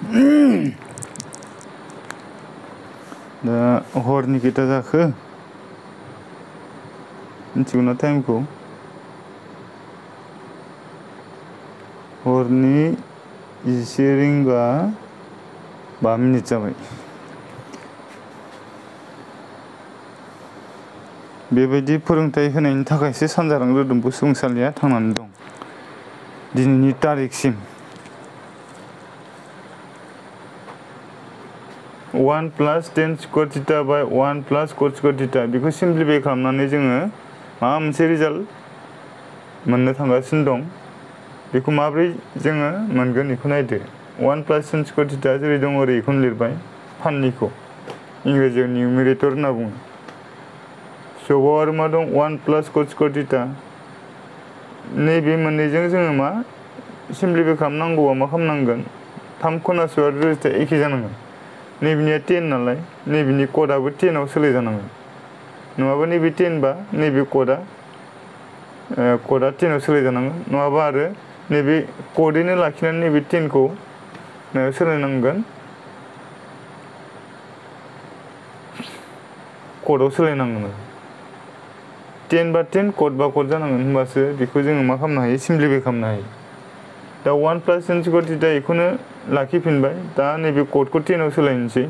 दा हरनि खैथा जाखो मिथिगौ ना टाइमखौ हरनि 11:05 जाबाय बेबायदि फोरोंथाइ होनायनि थाखायसो सानजारां रोदोम मुलुगसोलोंसालिया थांनानै दं दिनैनि तारिखसिम 1 + tan square theta by 1 + cot square theta बेखौ सिम्प्लिफाइ खालामनानै जोङो माबा मोनसे रिजाल्ट मोननो थांगासिनो दं बेखौ माब्रै जोङो मोनगोन बेखौ नायदो 1 + tan स्क्वायर थीटा जेरै दं ओरै बेखौनो लिरबाय फाननिखौ इंराजियाव निउमेरेटर होनना बुङो सबाव आरो मा दं 1 + cot स्क्वायर थीटा नैबे मोननैजों जोङो मा सिम्प्लिफाइ खालामनांगौबा मा खालामनांगोन 3 खनासो आरो रुजुथाया एखे जानांगोन नैबेनिया 10 नालाय नैबेनि कटआबो 10 आव सोलाय जानांगोन नङाबा नैबे 10 बा नैबे कटआ 10 आव सोलाय जानांगोन नङाबा आरो नैबे कटैनो लाखिनानै नैबे 10 खौ मायाव सोलायनांगोन कटआव सोलायनांगोन 10 बा 10 कट बा कट जानांगोन होमबासो बेखौ जोङो मा खालामनो हायो सिम्प्लिफाइ खालामनो हायो दा 1 + tan स्क्वायर थीटा बेखौनो लाखिफिनबाय दा नैबे कटखौ 10 आव सोलायनोसै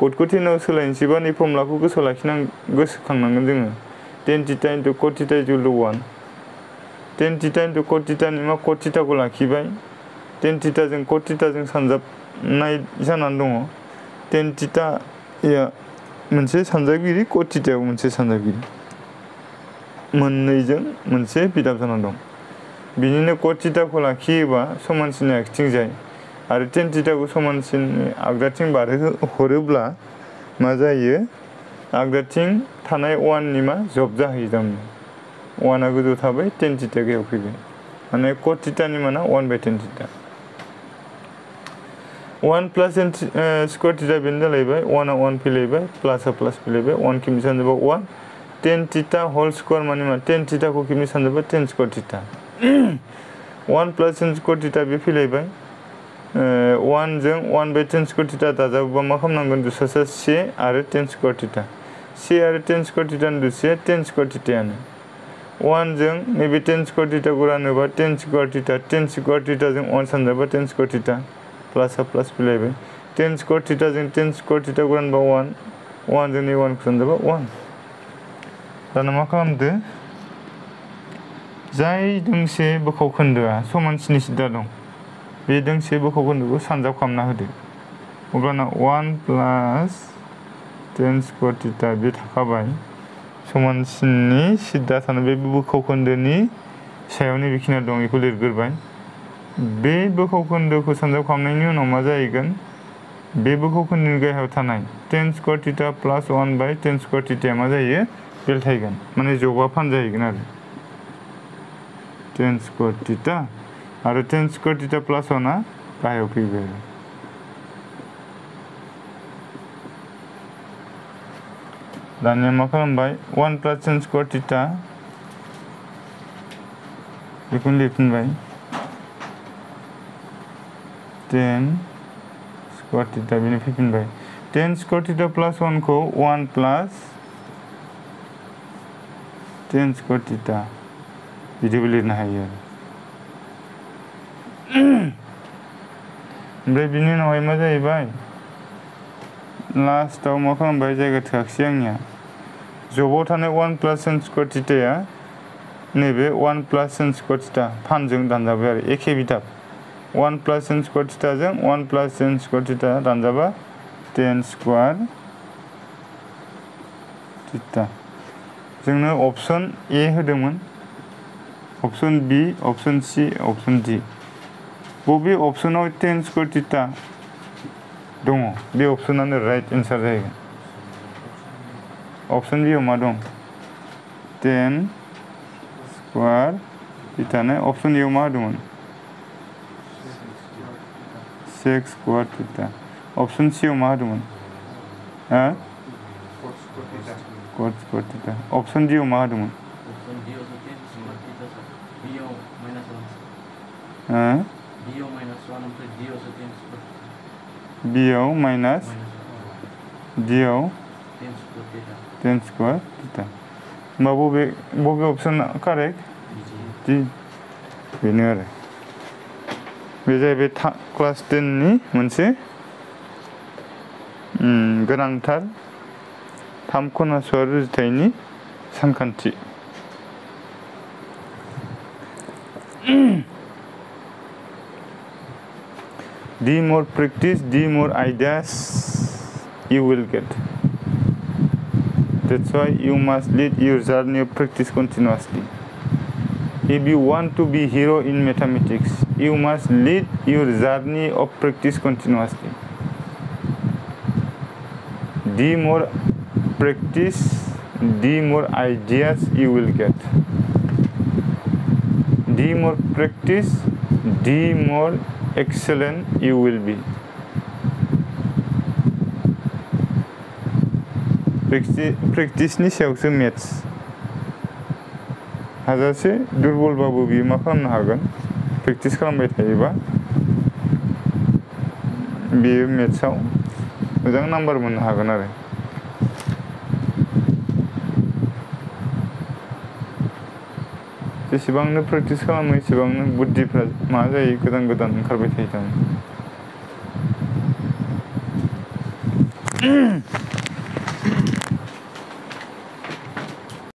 कटखौ 10 आव सोलायनोसैबा नै फर्मुलाखौ गोसोखांनांगोन जोङो tan theta * cot theta = 1 tan theta * cot theta नि मा cot थीटाखौ लाखिबाय tan थीटाजों cot थीटाजों सानजाबनाय जानानै दङ tan थीटाया मोनसे सानजागिरि cot थीटायाव मोनसे सानजागिरि मोननैजों मोनसे बिदाब जाना दं बिनिनो cot थीटाखौ लाखियोबा समानसिननि आगदाथिंजाय आरो tan थीटाखौ समानसिननि आगदाथिं बारहोहरोब्ला मा जायो आगदाथिं थानाय 1 नि मा जब जाहैयो थारमाने 1 आ गोजौआव थाबाय tan थीटा गाहायाव फैबाय माने cot थीटानि माना 1/tan theta 1 + tan square theta बेनो जालायबाय 1 आ 1 फैलायबाय प्लासआ प्लास फैलायबाय 1 खेबनि सानजाबा 1 tan थीटा होल स्क्वायर माने मा tan थीटाखौ खेबनि सानजाबा tan square theta 1 + tan square theta बे फैलायबाय 1 जों 1/tan स्क्वायर थीटा दाजाबोबा मा खालामनांगोन दुस'सा से आरो tan स्क्वायर थीटा से आरो tan स्क्वायर थीटानि दुस'या tan स्क्वायर थीटायानो 1 जों नैबे tan स्क्वायर थीटाखौ रानोबा tan स्क्वायर थीटाजों 1 सानजाबा tan स्क्वायर थीटा प्लासआ प्लास फैलायबाय tan स्क्वायर थीटाजों tan स्क्वायर थीटाखौ रानबा 1 जों नै 1 खौ सानजाबा 1 दाना मा खालामदो जाय दोंसे बोखाव खोन्दोआ समानसिनि सिदा दं बे दोंसे बोखाव खोन्दोखौ सानजाब खालामना होदो अब्लाना 1 + tan स्क्वायर थीटा बे थाखाबाय समानसिननि सिदा थानाय बे बोखाव खोन्दोनि सायाव नैबेखिनिया दं बेखौ लिरग्रोबाय बे बोखाव खोन्दोखौ सानजाब खालामनायनि उनाव मा जाहैगोन बे बोखाव खोन्दोनि गाहायाव थानाय tan square theta + 1/tan square थीटाया मा जायो बेलथायगोन माने जबा फान जाहैगोन आरो tan स्क्वायर थीटा आरो tan स्क्वायर थीटा + 1 आ गाहायाव फैबाय आरो दानिया मा खालामबाय 1 + tan स्क्वायर थीटा बेखौनो लिरफिनबाय tan स्क्वायर थीटा बेनो फैफिनबाय tan स्क्वायर थीटा + 1 खौ 1 + tan स्क्वायर थीटा बिदिबो लिरनो हायो आरो ओमफ्राय बिनि उनावहाय मा जाहैबाय लास्टआव मा खालामबाय जायगा थोआखिसै आंनिया जबाव थानाय 1 + tan स्क्वायर थीटाया नैबे 1 + tan स्क्वायर थीटा फानजों दानजाबाय आरो एखे बिदाब 1 + tan स्क्वायर थीटाजों 1 + tan स्क्वायर थीटा दानजाबा tan स्क्वायर थीटा जोंनो अपसन ए होदोंमोन अपसन बी अपसन सी अपसन डी बबे अपसनाव tan स्क्वायर थीटा दङ बे अपसनानो राइट एन्सार जाहैगोन अपसन बी आव मा दं tan स्क्वायर थीटानो अपसन ए आव मा होदोंमोन sec स्क्वायर थीटा अपसन सी आव मा होदोंमोन cot स्क्वायर थीटा अपसन डी आव मा होदोंमोन बियाव माइनास डिआव टेन स्क्वायर थिटा। होमबा बबे अपसना कारेक्ट? डि। बेनो आरो बे जाहैबाय क्लास 10 नि मोनसे गोनांथार 3 खनासुवार रुजुथायनि सानखान्थि। The more practice, the more ideas you will get. That's why you must lead your journey of practice continuously. If you want to be hero in mathematics, you must lead your journey of practice continuously. The more practice, the more ideas you will get. The more practice, the more excellent you will be. प्रेक्टिसनि सायावसो maths. हाजासे दुरबलबाबो बियो मा खालामनो हागोन? Practice खालामबाय थायोबा बियो मेथ्सआव मोजां नाम्बार मोननो हागोन आरो। जेसेबांनो प्रेक्टिस खालामो एसेबांनो बुद्धिफ्रा मा जायो? गोदान गोदान ओंखारबाय थायो थारमाने।